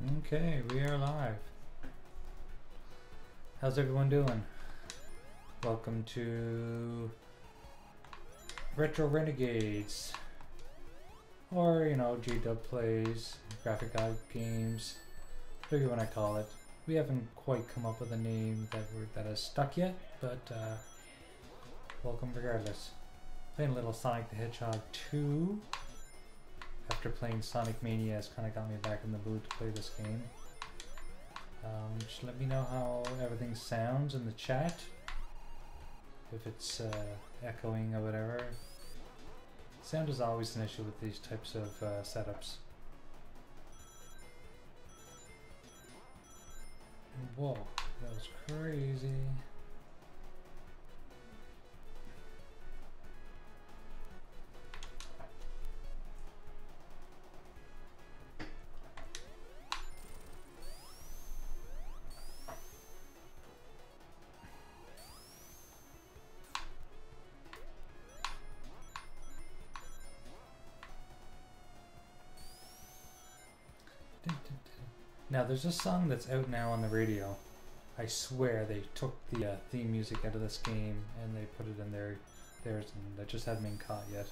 Okay, we are live. How's everyone doing? Welcome to Retro Renegades, or G-Dub Plays, Graphic Guide Games, whatever you want to call it. We haven't quite come up with a name that has stuck yet, but welcome regardless. Playing a little Sonic the Hedgehog 2. After playing Sonic Mania, it's kind of got me back in the mood to play this game. Just let me know how everything sounds in the chat. If it's echoing or whatever. Sound is always an issue with these types of setups. Whoa, that was crazy. Now there's a song that's out now on the radio. I swear they took the theme music out of this game and they put it in theirs, and I just haven't been caught yet.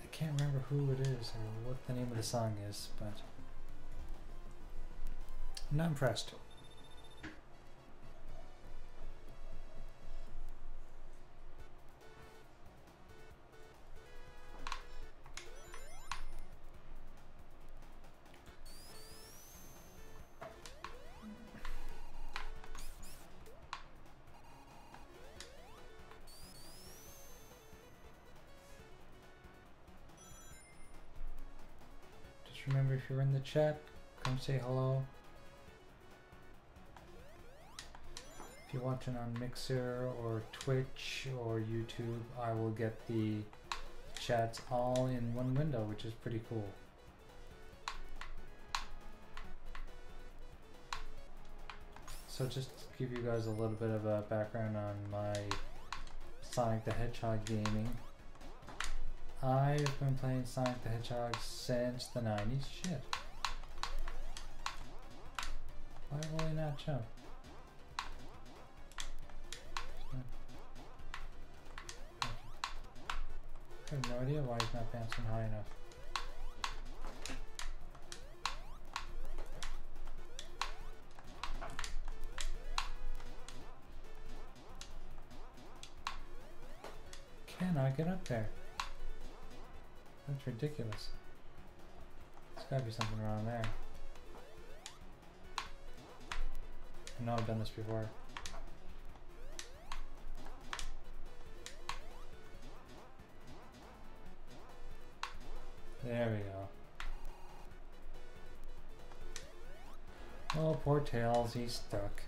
I can't remember who it is or what the name of the song is, but I'm not impressed. Remember, if you're in the chat, come say hello. If you're watching on Mixer or Twitch or YouTube, I will get the chats all in one window, which is pretty cool. So just to give you guys a little bit of a background on my Sonic the Hedgehog gaming. I've been playing Sonic the Hedgehog since the 90s. Shit. Why will he not jump? I have no idea why he's not bouncing high enough. Can I get up there? That's ridiculous. There's gotta be something wrong there. I know I've done this before. There we go. Oh, poor Tails, he's stuck.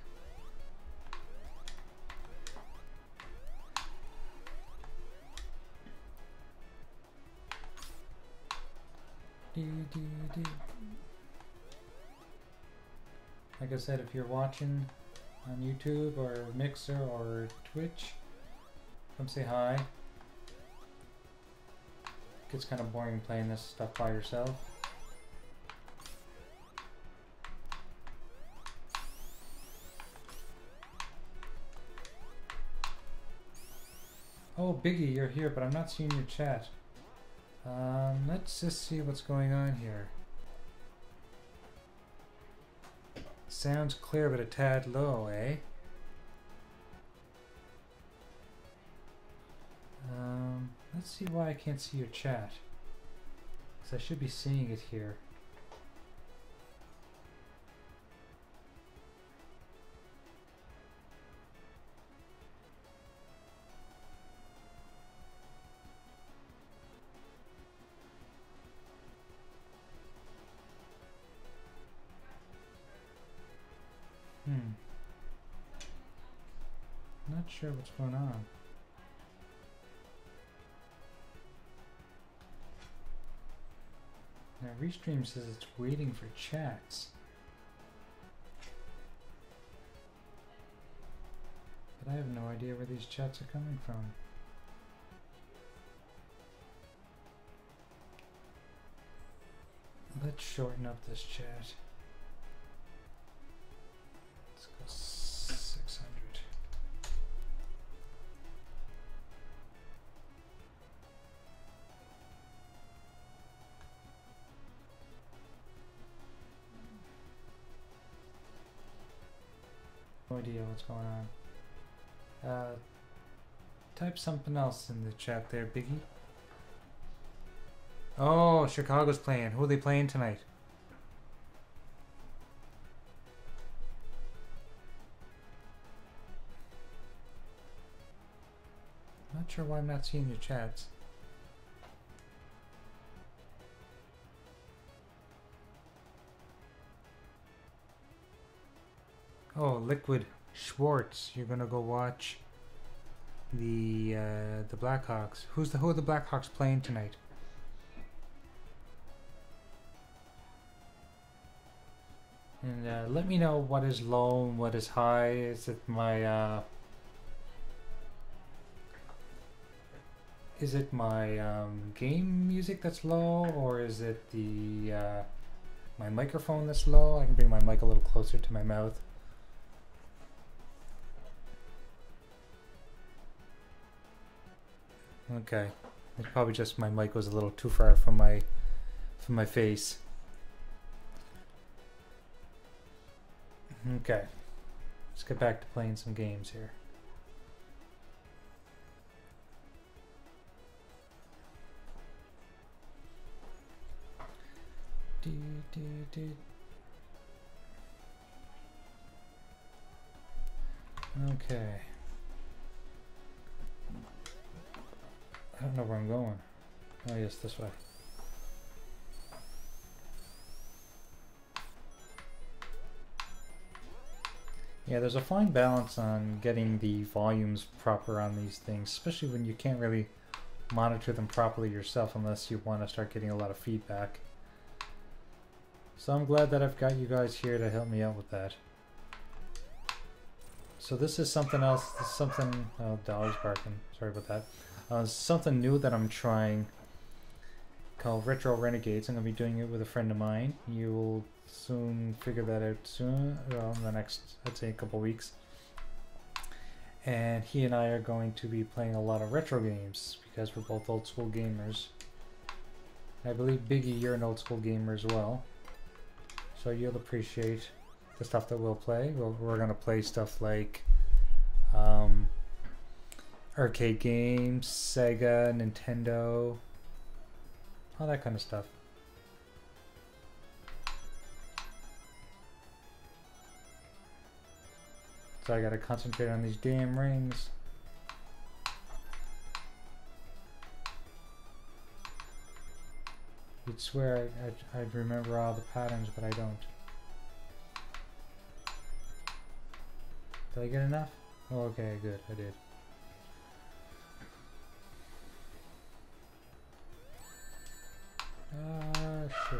Like I said, if you're watching on YouTube or Mixer or Twitch, come say hi. Gets kind of boring playing this stuff by yourself. Oh, Biggie, you're here, but I'm not seeing your chat. Let's just see what's going on here. Sounds clear, but a tad low, eh? Let's see why I can't see your chat. Because I should be seeing it here. Not sure what's going on. Now Restream says it's waiting for chats. But I have no idea where these chats are coming from. Let's shorten up this chat. Let's go 600. No idea what's going on. Type something else in the chat there, Biggie. Oh, Chicago's playing. Who are they playing tonight? Not sure why I'm not seeing your chats. Oh, Liquid Schwartz. You're gonna go watch the Blackhawks. Who are the Blackhawks playing tonight? And let me know what is low and what is high. Is it my game music that's low, or is it the my microphone that's low? I can bring my mic a little closer to my mouth. Okay, it's probably just my mic was a little too far from my face. Okay, let's get back to playing some games here. Okay. I don't know where I'm going. Oh yes, this way. Yeah, there's a fine balance on getting the volumes proper on these things, especially when you can't really monitor them properly yourself unless you want to start getting a lot of feedback. So I'm glad that I've got you guys here to help me out with that. So this is something else, oh, dog's barking, sorry about that. Something new that I'm trying called Retro Renegades. I'm going to be doing it with a friend of mine. You will soon figure that out soon, well, in the next, I'd say, a couple weeks. And he and I are going to be playing a lot of retro games because we're both old school gamers. I believe, Biggie, you're an old school gamer as well. So you'll appreciate the stuff that we'll play. We're going to play stuff like arcade games, Sega, Nintendo, all that kind of stuff. So I gotta concentrate on these damn rings. You'd swear I'd remember all the patterns, but I don't. Did I get enough? Oh, okay, good, I did. Shit.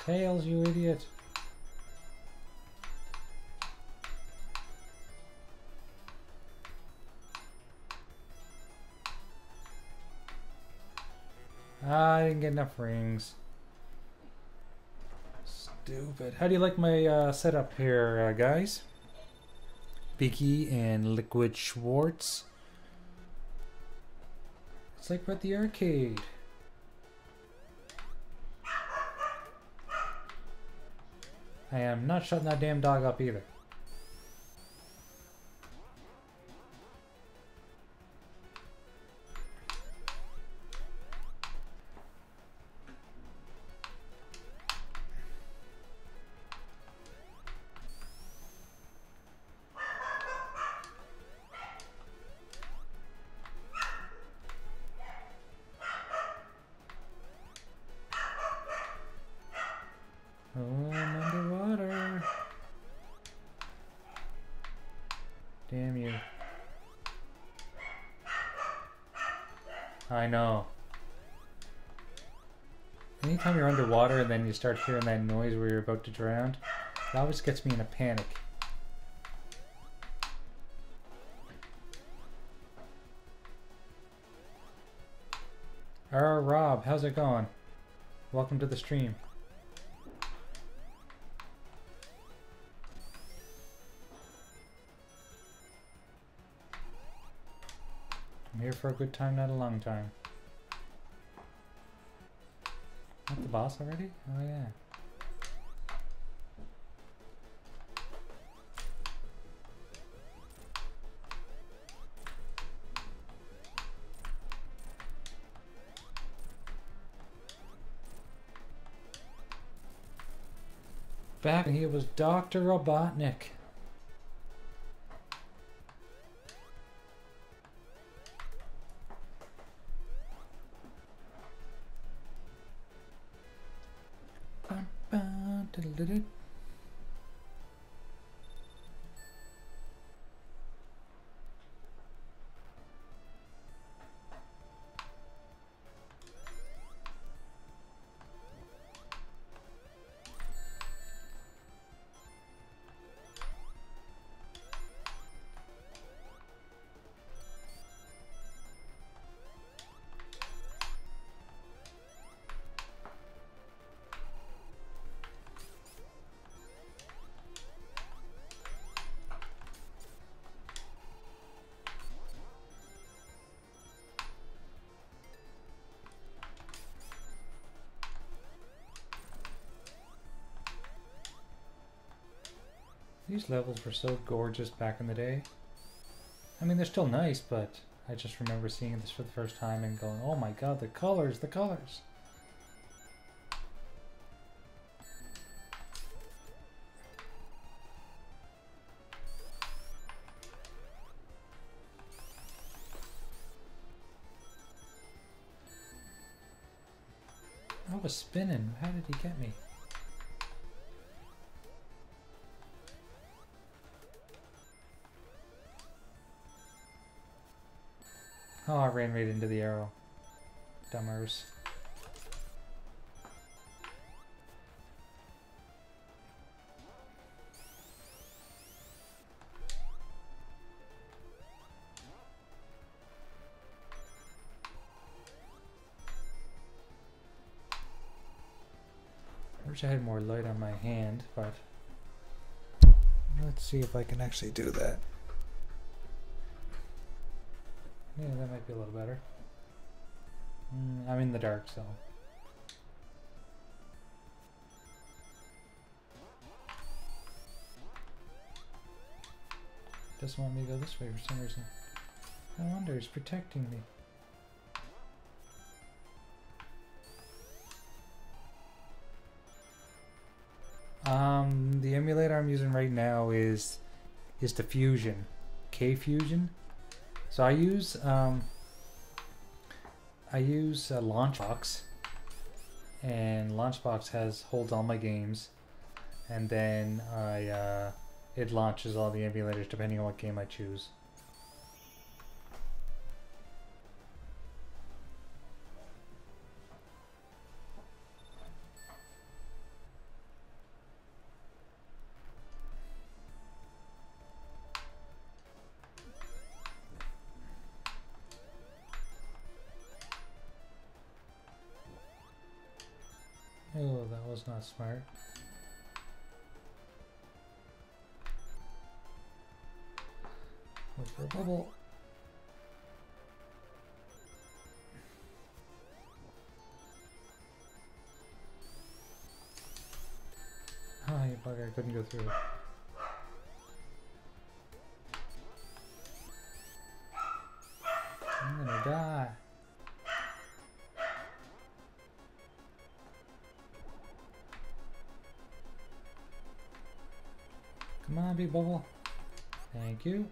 Tails, you idiot. I didn't get enough rings. Stupid. How do you like my setup here, guys? Biggie and Liquid Schwartz. It's like we're at the arcade. I am not shutting that damn dog up either. Oh, I'm underwater. Damn you. I know. Anytime you're underwater and then you start hearing that noise where you're about to drown, it always gets me in a panic. Rob, how's it going? Welcome to the stream. I'm here for a good time, not a long time. Not the boss already? Oh yeah. Back when he was Dr. Robotnik. These levels were so gorgeous back in the day. I mean, they're still nice, but I just remember seeing this for the first time and going, oh my god, the colors, the colors. I was spinning. How did he get me? Oh, I ran right into the arrow. Dummers. I wish I had more light on my hand, but let's see if I can actually do that. Yeah, that might be a little better. I'm in the dark, so. Doesn't want me to go this way for some reason. I wonder, it's protecting me. The emulator I'm using right now is the Fusion, K-Fusion. So I use Launchbox, and Launchbox holds all my games, and then it launches all the emulators depending on what game I choose. Oh, that was not smart. Wait for a bubble. Oh, you bugger, I couldn't go through it. I'm gonna die. Come on, big bubble. Thank you.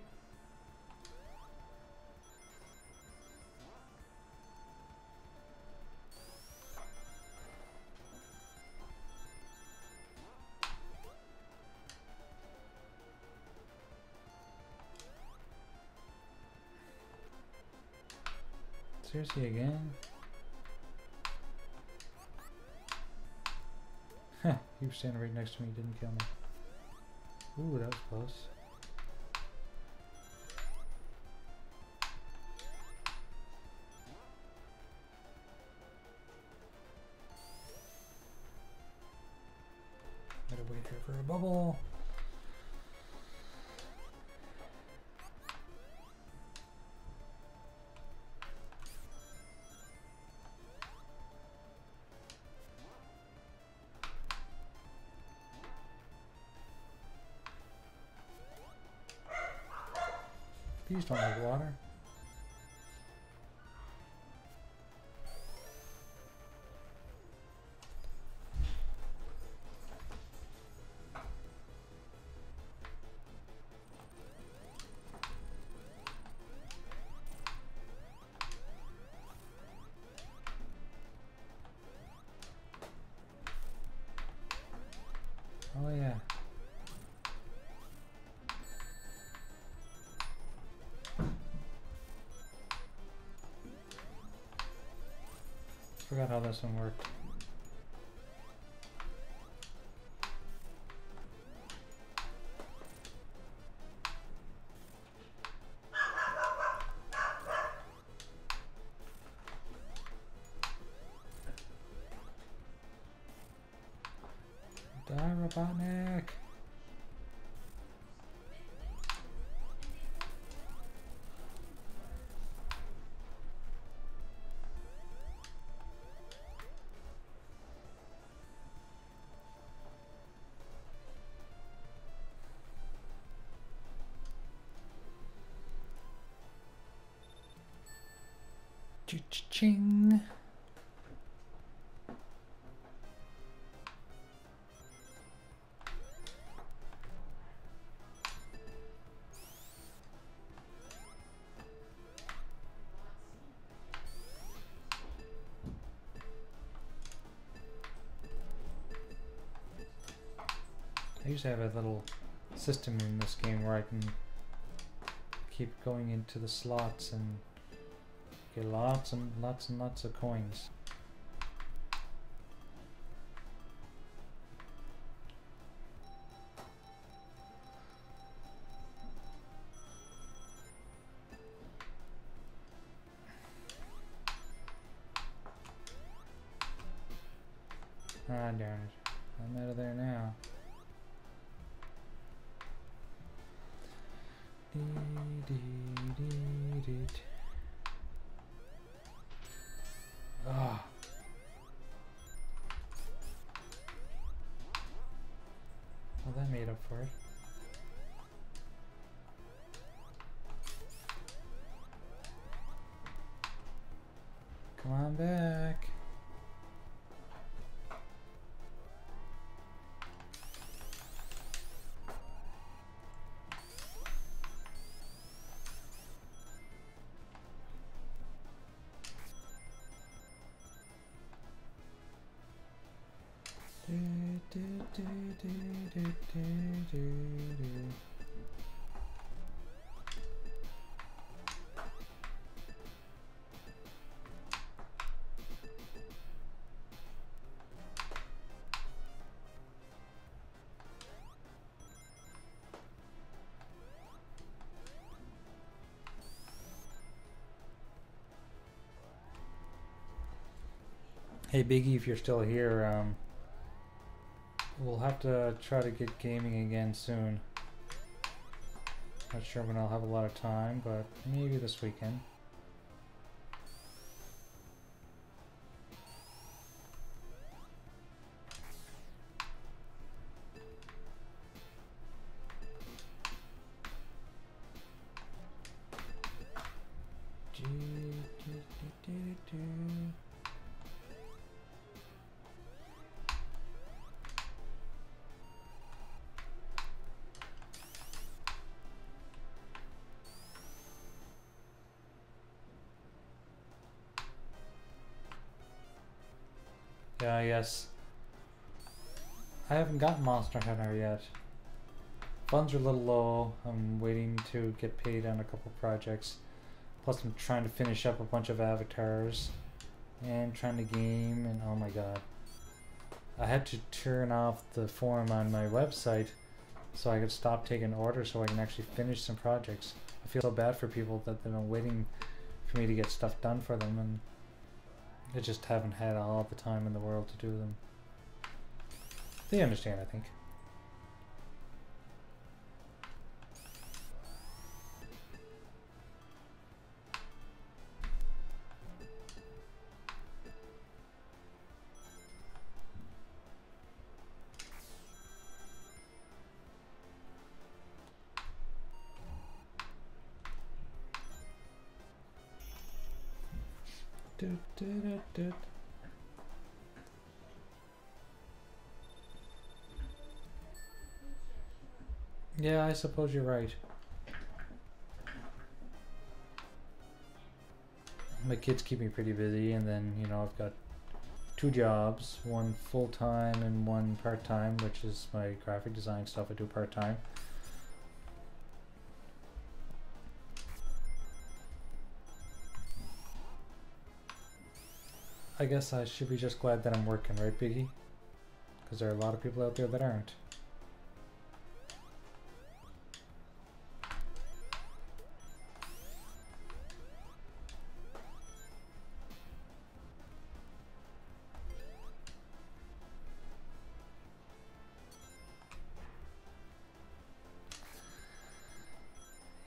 Seriously again? Huh, he was standing right next to me, didn't kill me. Ooh, that was close. for a bubble. These don't like water. Oh yeah. Forgot how this one worked. Die, Robotnik! Ching. I used to have a little system in this game where I can keep going into the slots and get lots and lots and lots of coins. Ah, darn it. I'm out of there now. Ah. Well, that made up for it. Come on back. Hey Biggie, if you're still here, we'll have to try to get gaming again soon. Not sure when I'll have a lot of time, but maybe this weekend. Yeah, yes. I haven't gotten Monster Hunter yet. Funds are a little low. I'm waiting to get paid on a couple projects. Plus I'm trying to finish up a bunch of avatars. And trying to game, and oh my god. I had to turn off the forum on my website so I could stop taking orders so I can actually finish some projects. I feel so bad for people that they've been waiting for me to get stuff done for them, and I just haven't had all the time in the world to do them. They understand, I think. Yeah, I suppose you're right. My kids keep me pretty busy, and then, you know, I've got 2 jobs, one full-time and one part-time, which is my graphic design stuff I do part-time. I guess I should be just glad that I'm working, right, Biggie? Because there are a lot of people out there that aren't.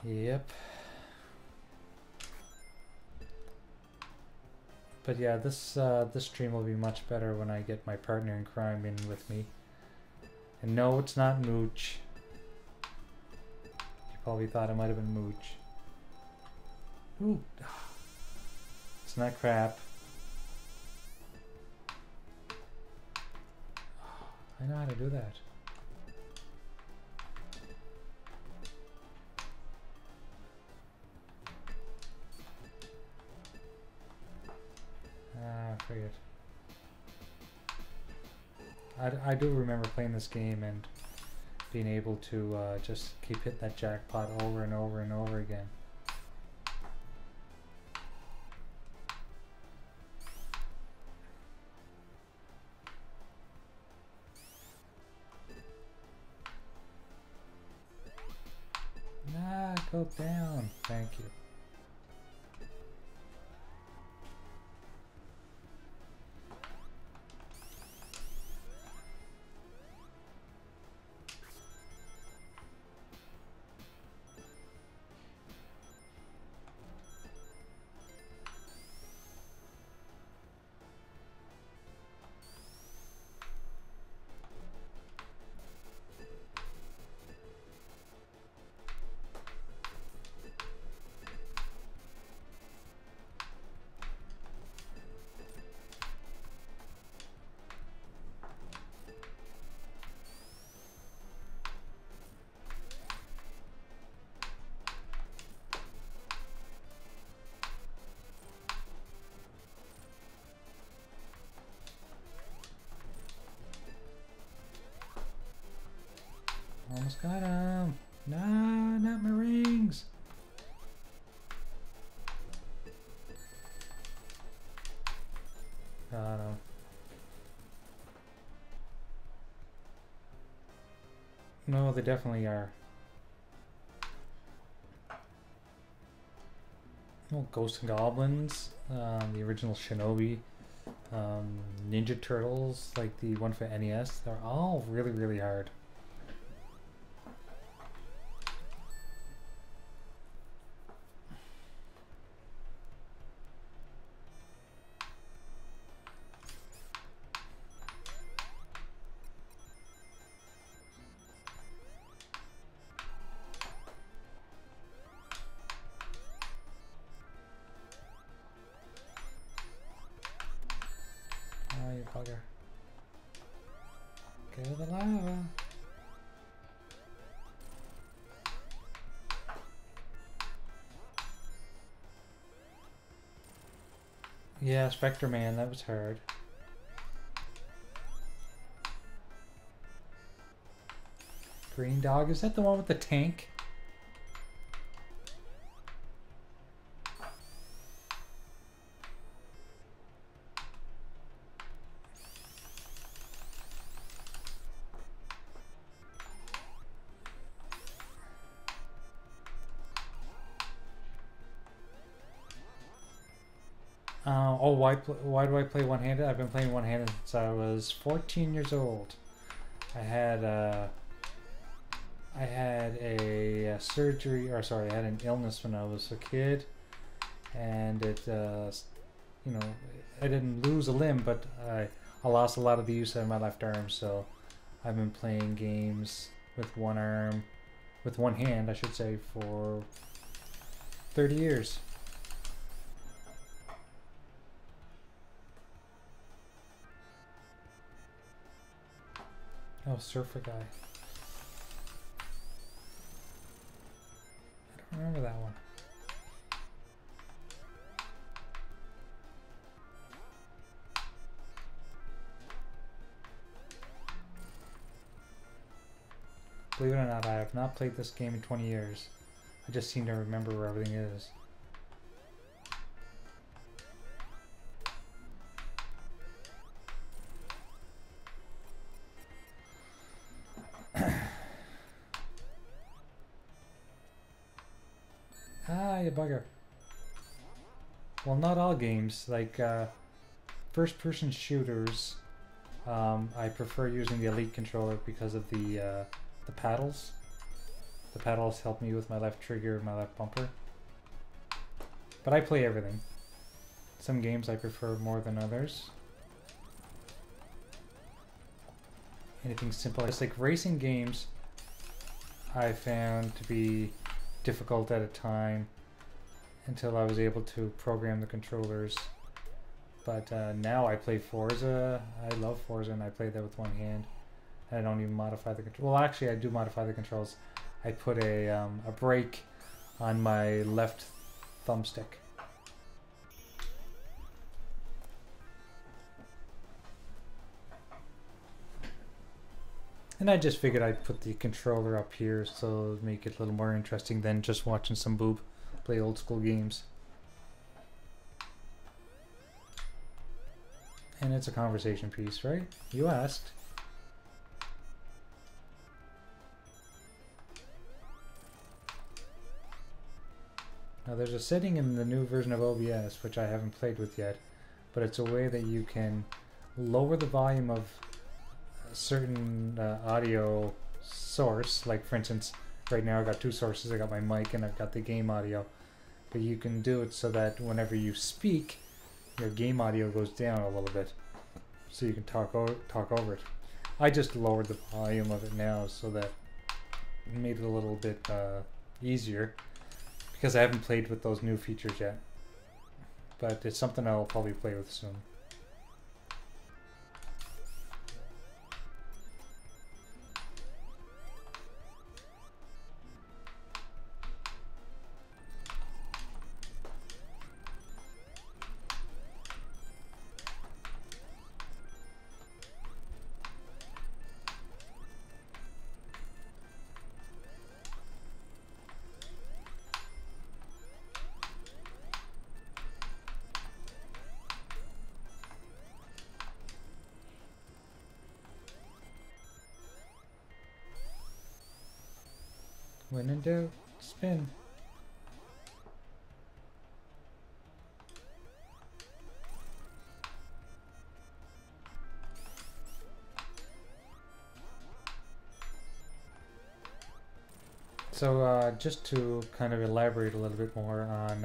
Yep. But yeah, this stream will be much better when I get my partner in crime in with me. And no, it's not Mooch. You probably thought it might have been Mooch. Ooh. It's not crap. I know how to do that. Forget. I do remember playing this game and being able to just keep hitting that jackpot over and over and over again. Nah, go down. Thank you. Almost got him. Nah, not my rings. Got him. No, they definitely are. Well, Ghosts and Goblins, the original Shinobi, Ninja Turtles, like the one for NES, they're all really, really hard. Oh, you bugger. Go to the lava. Yeah, Spectre Man, that was hard. Green Dog, is that the one with the tank? Oh, why do I play one-handed? I've been playing one-handed since I was 14 years old. I had a surgery, or sorry, I had an illness when I was a kid, and it, you know, I didn't lose a limb, but I lost a lot of the use of my left arm. So I've been playing games with one arm, with one hand, I should say, for 30 years. Oh, Surfer Guy. I don't remember that one. Believe it or not, I have not played this game in 20 years. I just seem to remember where everything is. Ah, you bugger. Well, not all games. Like, first-person shooters, I prefer using the Elite controller because of the paddles. The paddles help me with my left trigger and my left bumper. But I play everything. Some games I prefer more than others. Anything simple. It's like racing games I found to be difficult at a time until I was able to program the controllers. But now I play Forza. I love Forza and I play that with one hand. I don't even modify the control. Well, actually, I do modify the controls. I put a brake on my left thumbstick. And I just figured I'd put the controller up here so it'd make it a little more interesting than just watching some boob play old school games. And it's a conversation piece, right? You asked. Now there's a setting in the new version of OBS, which I haven't played with yet, but it's a way that you can lower the volume of a certain audio source. Like for instance, right now I've got two sources. I got my mic and I've got the game audio. But you can do it so that whenever you speak, your game audio goes down a little bit. So you can talk over it. I just lowered the volume of it now so that it made it a little bit easier. Because I haven't played with those new features yet. But it's something I'll probably play with soon. When in doubt, spin. So just to kind of elaborate a little bit more on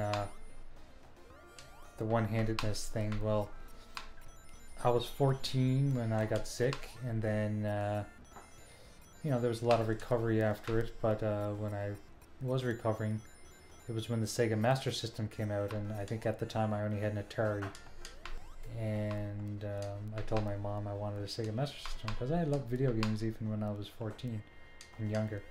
the one-handedness thing, well, I was 14 when I got sick, and then you know, there was a lot of recovery after it, but when I was recovering, it was when the Sega Master System came out, and I think at the time I only had an Atari. And I told my mom I wanted a Sega Master System because I loved video games even when I was 14 and younger.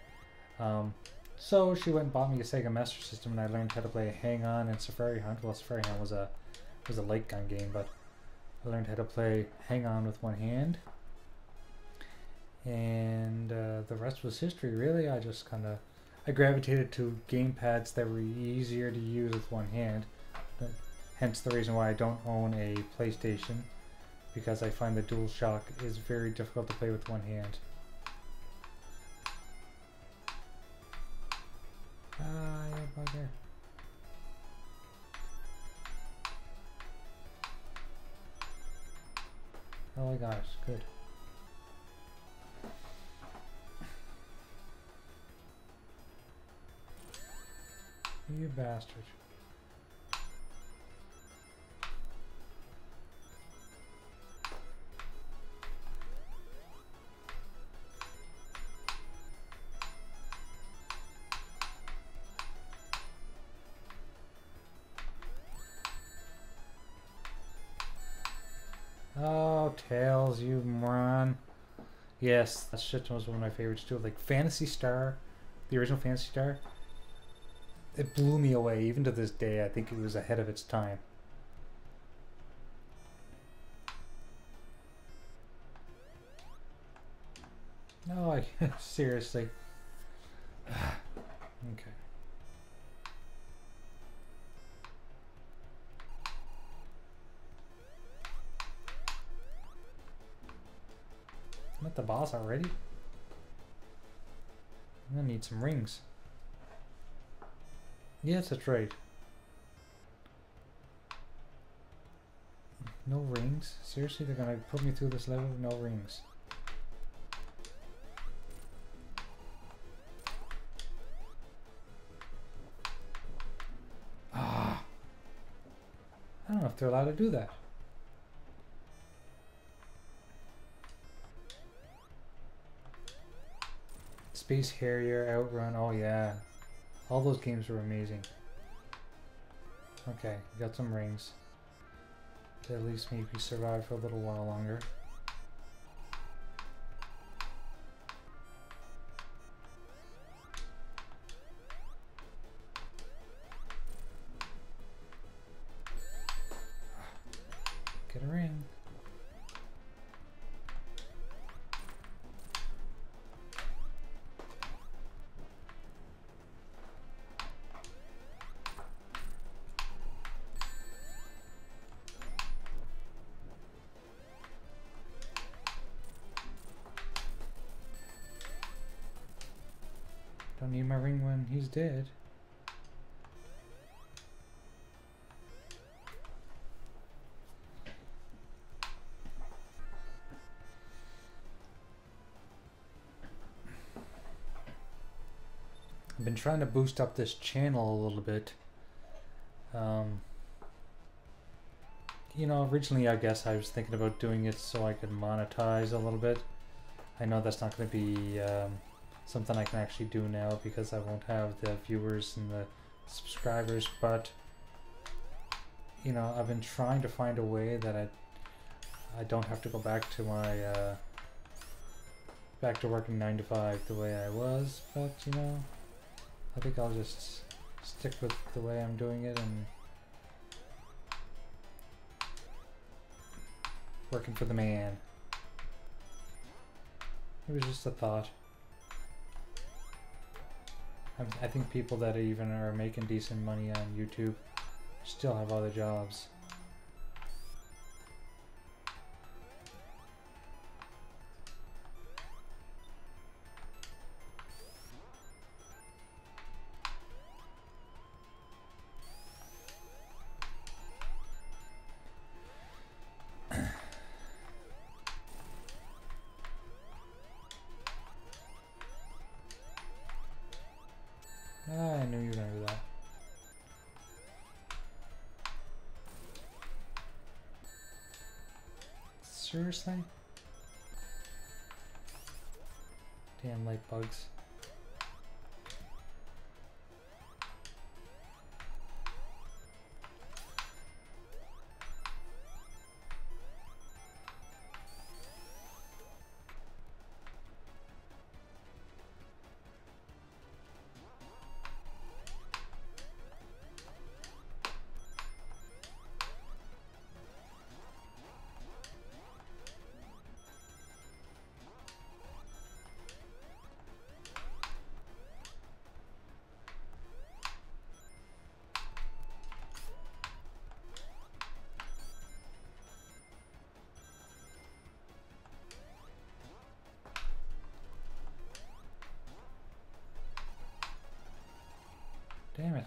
So she went and bought me a Sega Master System, and I learned how to play Hang On and Safari Hunt. Well, Safari Hunt was a light gun game, but I learned how to play Hang On with one hand. And the rest was history, really. I gravitated to gamepads that were easier to use with one hand. Hence the reason why I don't own a PlayStation, because I find the DualShock is very difficult to play with one hand. Ah, yeah, bugger. Oh my gosh, good. You bastard. Oh, Tails, you moron. Yes, that shit was one of my favorites too. Like Phantasy Star, the original Phantasy Star. It blew me away. Even to this day, I think it was ahead of its time. No, I seriously. Okay. I'm at the boss already? I'm gonna need some rings. Yes, that's right. No rings? Seriously, they're gonna put me through this level with no rings. Ah! I don't know if they're allowed to do that. Space Harrier, Outrun, oh yeah. All those games were amazing. Okay, got some rings. To at least maybe survive for a little while longer. Get a ring. Don't need my ring when he's dead. I've been trying to boost up this channel a little bit. You know, originally I guess I was thinking about doing it so I could monetize a little bit. I know that's not going to be something I can actually do now because I won't have the viewers and the subscribers, but you know, I've been trying to find a way that I don't have to go back to my back to working 9 to 5 the way I was, but you know, I think I'll just stick with the way I'm doing it and working for the man. It was just a thought. I think people that even are making decent money on YouTube still have other jobs. I knew you were gonna do that. Seriously? Damn light bugs. Damn it.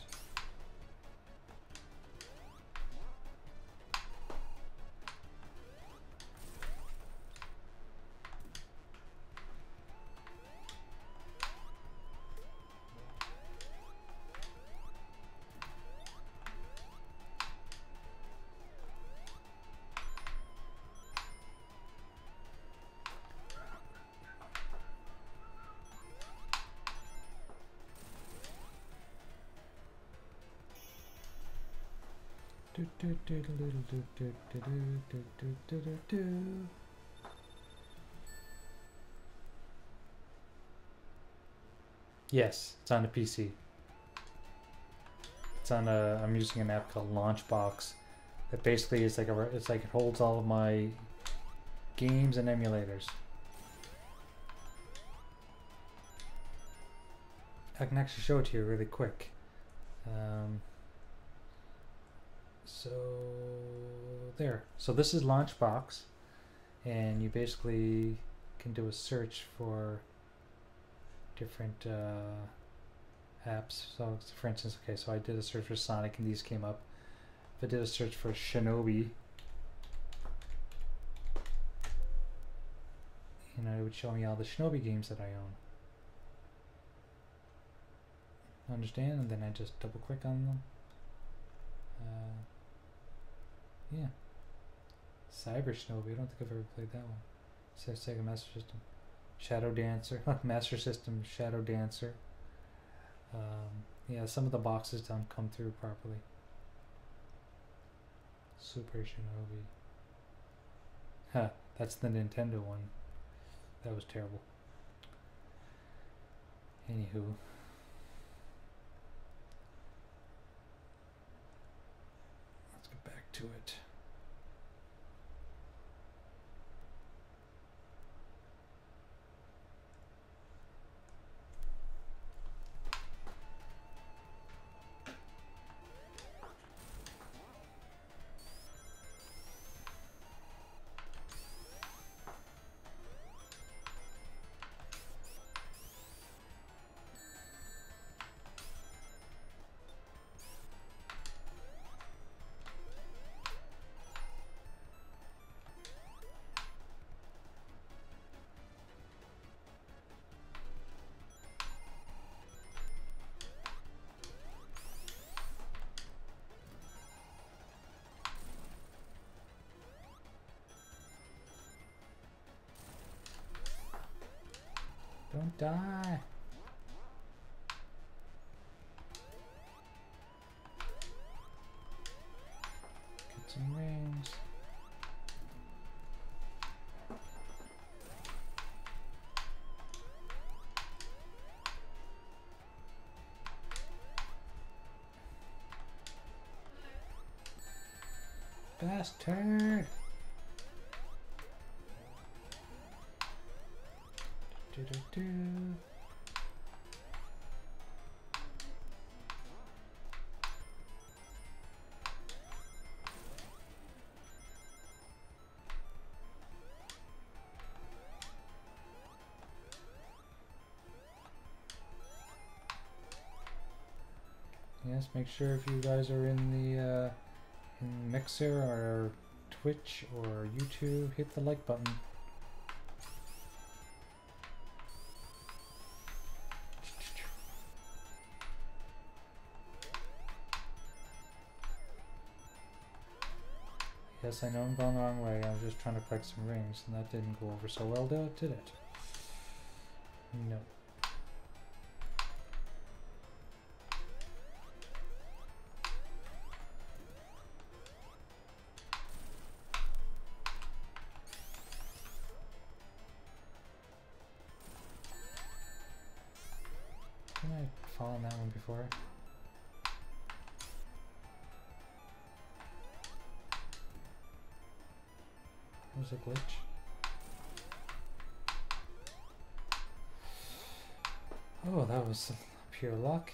Yes, it's on the PC. It's on a. I'm using an app called Launchbox. That basically is like a. It's like it holds all of my games and emulators. I can actually show it to you really quick. So there. So this is Launchbox, and you basically can do a search for different apps. So for instance, okay, so I did a search for Sonic and these came up. If I did a search for Shinobi, you know, it would show me all the Shinobi games that I own. Understand? And then I just double click on them. Yeah. Cyber Shinobi, I don't think I've ever played that one. Sega Master System. Shadow Dancer. Master System Shadow Dancer. Yeah, some of the boxes don't come through properly. Super Shinobi. Huh, that's the Nintendo one. That was terrible. Anywho. Let's get back to it. Don't die. Get some rings. Bastard. Do. Yes, make sure if you guys are in the in Mixer or Twitch or YouTube, hit the like button. Yes, I know I'm going the wrong way. I was just trying to collect some rings, and that didn't go over so well, did it? No. Didn't I fall on that one before? Was a glitch. Oh, that was pure luck.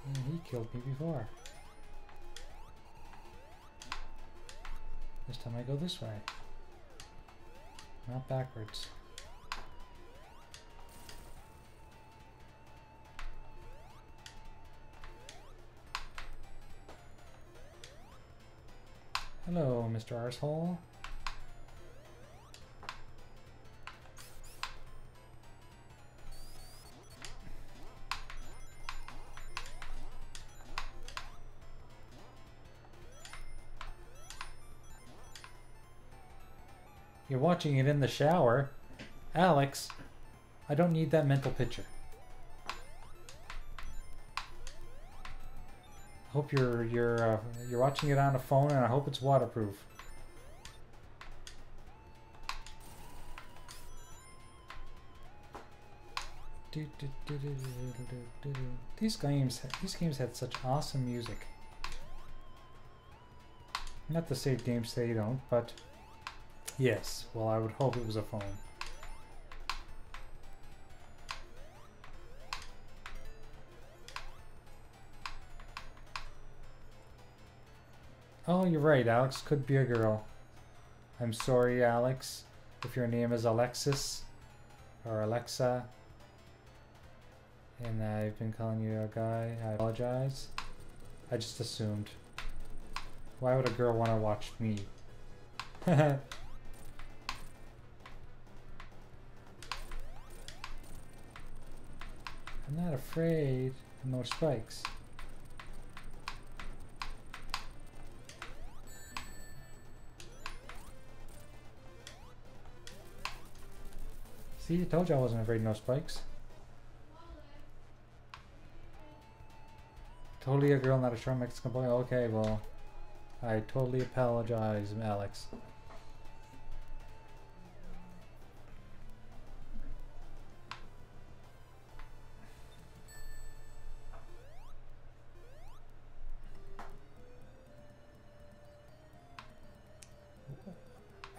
Yeah, he killed me before. This time I go this way. Not backwards. Hello, Mr. Arsehole. You're watching it in the shower. Alex, I don't need that mental picture. Hope you're watching it on a phone, and I hope it's waterproof. These games had such awesome music. Not to say games they don't, but yes. Well, I would hope it was a phone. Oh, you're right. Alex could be a girl. I'm sorry, Alex, if your name is Alexis or Alexa, and I've been calling you a guy. I apologize. I just assumed. Why would a girl want to watch me? I'm not afraid of no spikes. See, I told you I wasn't afraid of no spikes. Totally a girl, not a short Mexican boy. Okay, well, I totally apologize, Alex.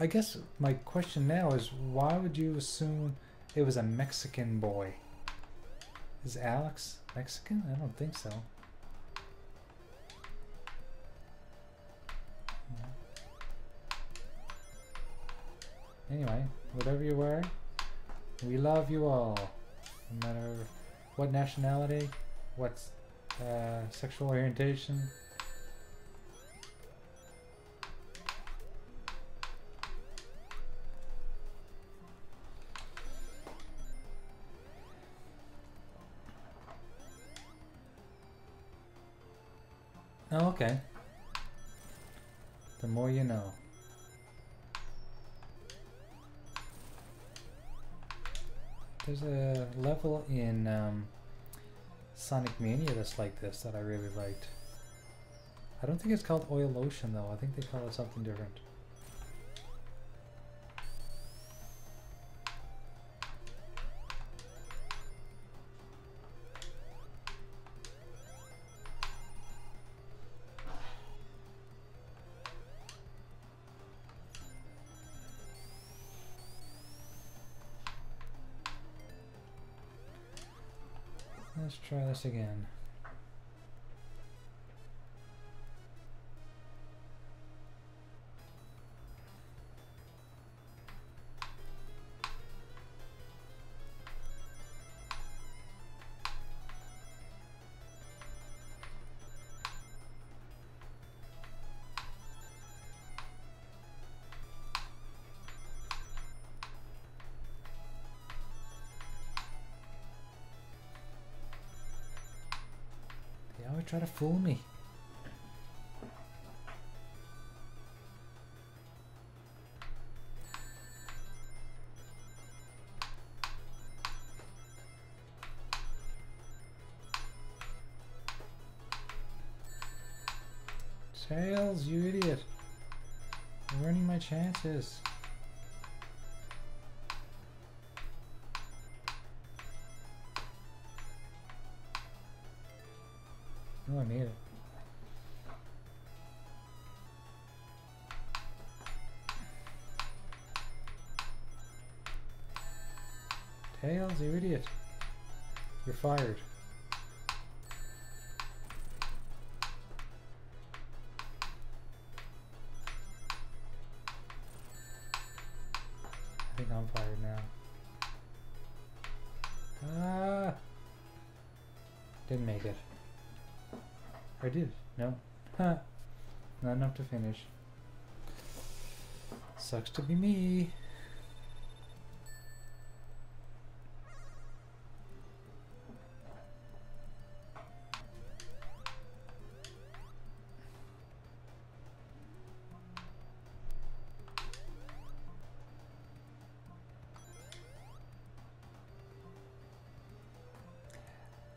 I guess my question now is, why would you assume it was a Mexican boy? Is Alex Mexican? I don't think so. Anyway, whatever you were, we love you all. No matter what nationality, what sexual orientation. Oh, okay. The more you know. There's a level in Sonic Mania that's like this that I really liked. I don't think it's called Oil Ocean though. I think they call it something different. Let's try this again. Try to fool me. Tails, you idiot. I'm ruining my chances. Oh, I need it. Tails, you idiot. You're fired. I think I'm fired now. Ah! Didn't make it. I did. No. Huh. Not enough to finish. Sucks to be me.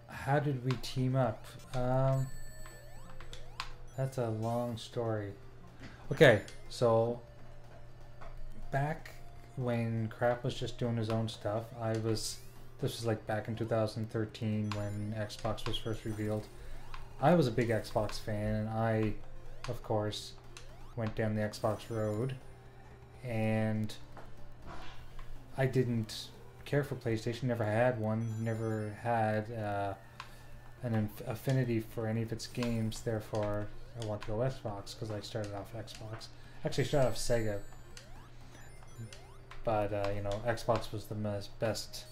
How did we team up? That's a long story. Okay, so back when Crap was just doing his own stuff, I was This was like back in 2013 when Xbox was first revealed. I was a big Xbox fan, and I, of course, went down the Xbox road, and I didn't care for PlayStation, never had one, never had an affinity for any of its games, therefore I want to go Xbox because I started off Xbox. Actually, I started off Sega, but you know, Xbox was the best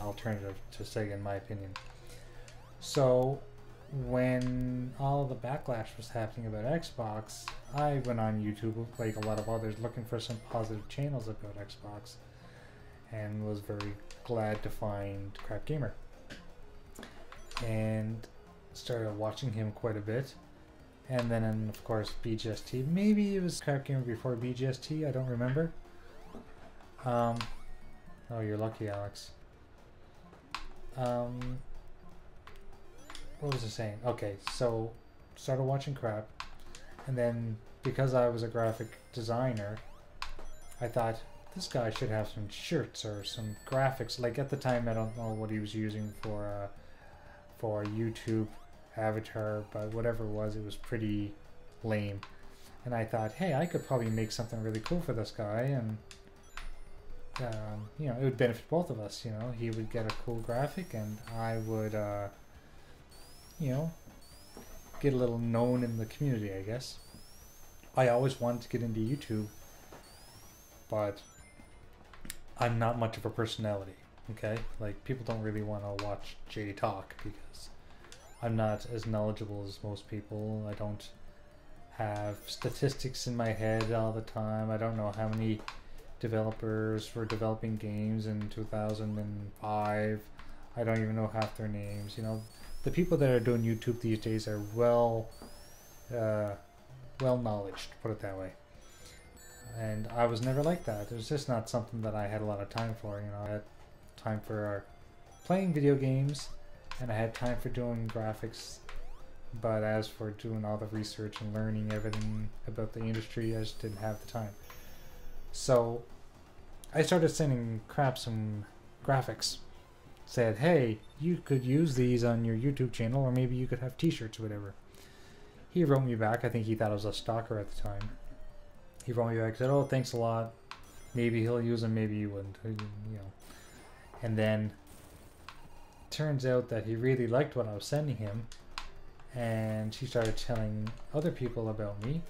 alternative to Sega in my opinion. So when all the backlash was happening about Xbox, I went on YouTube like a lot of others looking for some positive channels about Xbox, and was very glad to find Crap Gamer, and started watching him quite a bit. And then of course BGST, maybe it was Crap Gamer before BGST, I don't remember. Oh, you're lucky, Alex. What was I saying? Okay, so started watching Crap, and then because I was a graphic designer, I thought this guy should have some shirts or some graphics. Like at the time, I don't know what he was using for YouTube avatar, but whatever it was pretty lame. And I thought, hey, I could probably make something really cool for this guy, and you know, it would benefit both of us. You know, he would get a cool graphic, and I would, you know, get a little known in the community, I guess. I always wanted to get into YouTube, but I'm not much of a personality, okay? Like, people don't really want to watch Jay talk because I'm not as knowledgeable as most people. I don't have statistics in my head all the time. I don't know how many developers were developing games in 2005. I don't even know half their names. You know, the people that are doing YouTube these days are well knowledge, to put it that way. And I was never like that. It was just not something that I had a lot of time for. You know, I had time for playing video games, and I had time for doing graphics. But as for doing all the research and learning everything about the industry, I just didn't have the time. So I started sending Crap some graphics. Said, hey, you could use these on your YouTube channel, or maybe you could have t-shirts or whatever. He wrote me back. I think he thought I was a stalker at the time. He wrote me back, said, oh, thanks a lot. Maybe he'll use them, maybe he wouldn't. You know. And then turns out that he really liked what I was sending him, and she started telling other people about me,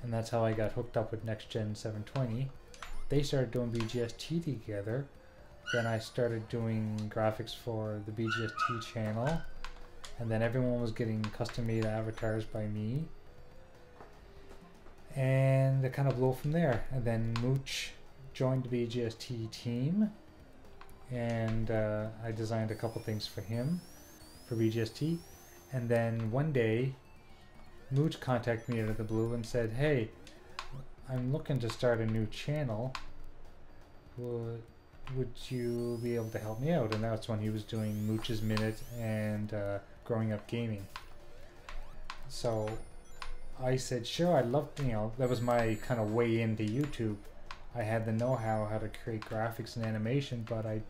and that's how I got hooked up with Next Gen 720. They started doing BGST together. Then I started doing graphics for the BGST channel, and then everyone was getting custom made avatars by me, and it kind of blew from there. And then Mooch joined the BGST team, and I designed a couple things for him for BGST. And then one day Mooch contacted me out of the blue and said, hey, I'm looking to start a new channel. Would you be able to help me out? And that's when he was doing Mooch's Minute and Growing Up Gaming. So I said, sure, I'd love to, you know, that was my kind of way into YouTube. I had the know-how how to create graphics and animation, but I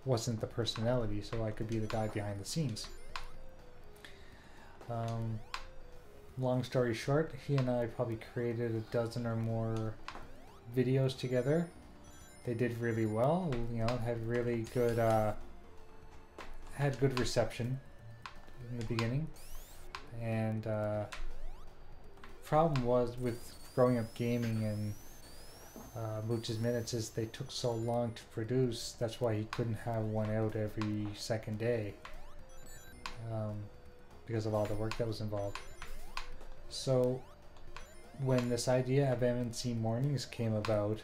wasn't the personality, so I could be the guy behind the scenes. Long story short, he and I probably created a dozen or more videos together. They did really well, you know, had really good, had good reception in the beginning. And problem was with Growing Up Gaming and Mooch's Minutes is they took so long to produce. That's why he couldn't have one out every second day, because of all the work that was involved. So when this idea of MNC Mornings came about,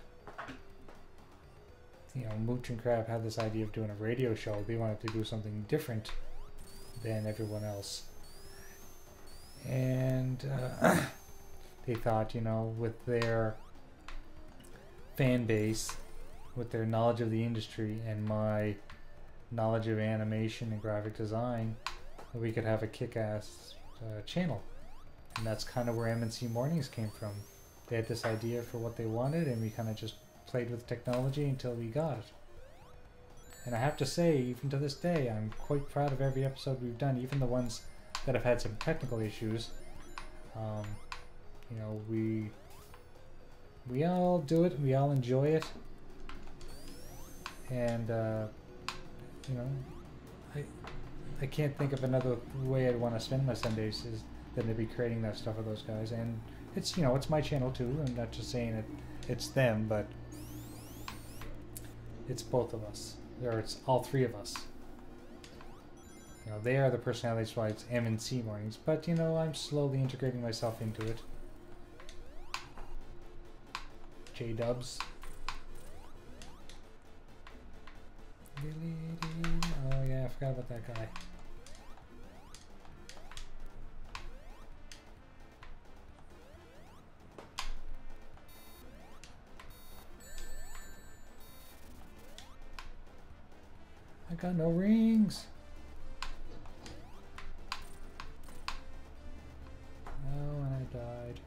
you know, Mooch and Crap had this idea of doing a radio show. They wanted to do something different than everyone else. And they thought, you know, with their fan base, with their knowledge of the industry and my knowledge of animation and graphic design, we could have a kick-ass channel. And that's kind of where MNC Mornings came from. They had this idea for what they wanted, and we kind of just played with technology until we got it. And I have to say, even to this day, I'm quite proud of every episode we've done, even the ones that have had some technical issues. You know, we all do it, we all enjoy it. And, you know, I can't think of another way I'd want to spend my Sundays than to be creating that stuff with those guys. And it's, you know, it's my channel too. I'm not just saying it's them, but it's both of us. Or it's all three of us. You know, they are the personalities why it's M&C mornings. But, you know, I'm slowly integrating myself into it. J-Dubs. Oh yeah, I forgot about that guy. I got no rings. Oh, and I died.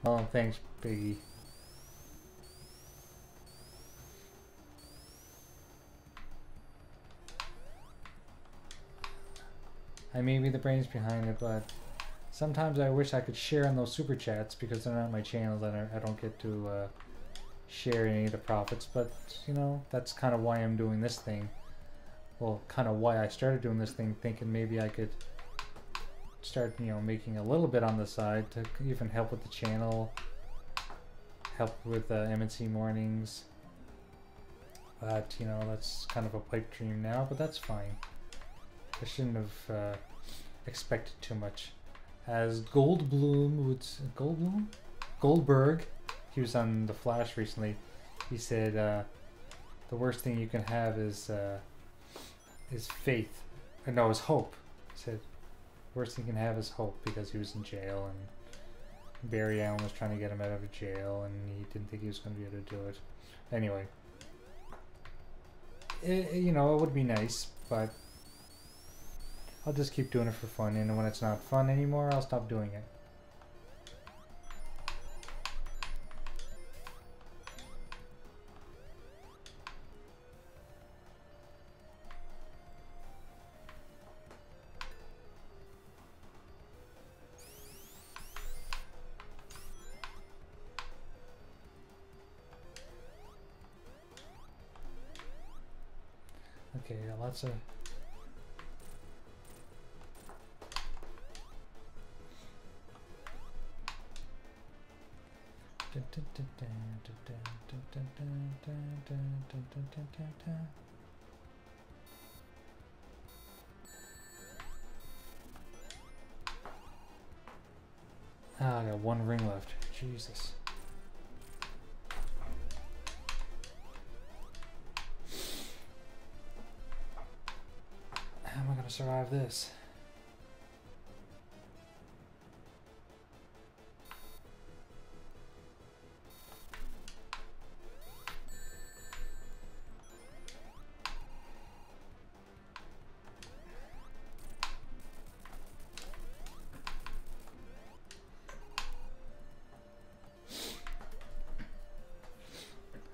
Oh, thanks, Biggie. I may be the brains behind it, but sometimes I wish I could share in those super chats because they're not my channels and I don't get to share any of the profits. But, you know, that's kind of why I'm doing this thing. Well, kind of why I started doing this thing, thinking maybe I could start, you know, making a little bit on the side to even help with the channel, help with M&C mornings. But, you know, that's kind of a pipe dream now, but that's fine. I shouldn't have expected too much. As Goldberg, he was on The Flash recently. He said the worst thing you can have is faith. No, is hope. He said worst thing you can have is hope because he was in jail and Barry Allen was trying to get him out of jail and he didn't think he was going to be able to do it. Anyway, you know, it would be nice, but I'll just keep doing it for fun, and when it's not fun anymore, I'll stop doing it. Okay, lots of... Ah, I got one ring left. Jesus. How am I gonna survive this?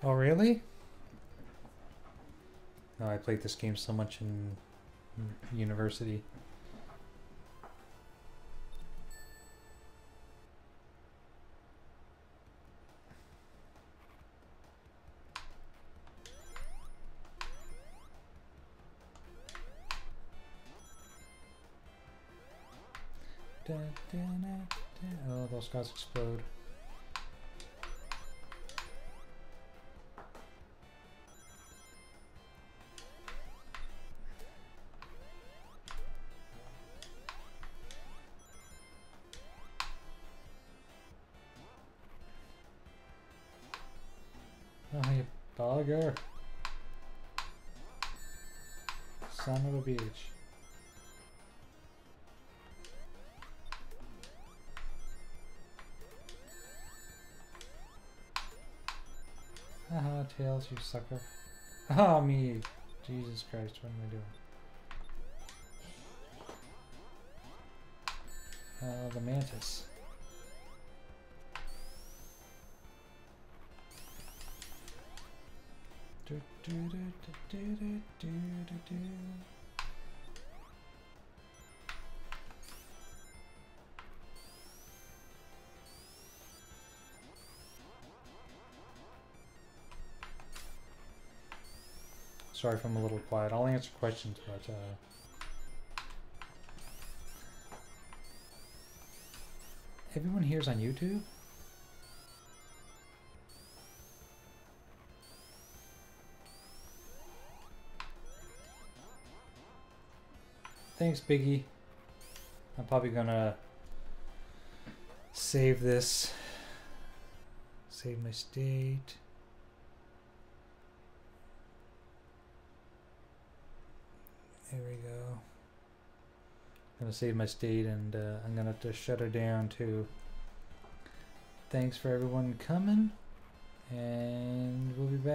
Oh, really? No, I played this game so much in university. Oh, those guys explode. Oh, you bugger. Son of a bitch. Haha, Tails, you sucker. Ah, me. Jesus Christ, what am I doing? The Mantis. Sorry if I'm a little quiet. I'll answer questions, but everyone here's on YouTube? Thanks, Biggie. I'm probably gonna save this. Save my state. There we go. I'm gonna save my state, and I'm gonna have to shut her down too. Thanks for everyone coming, and we'll be back.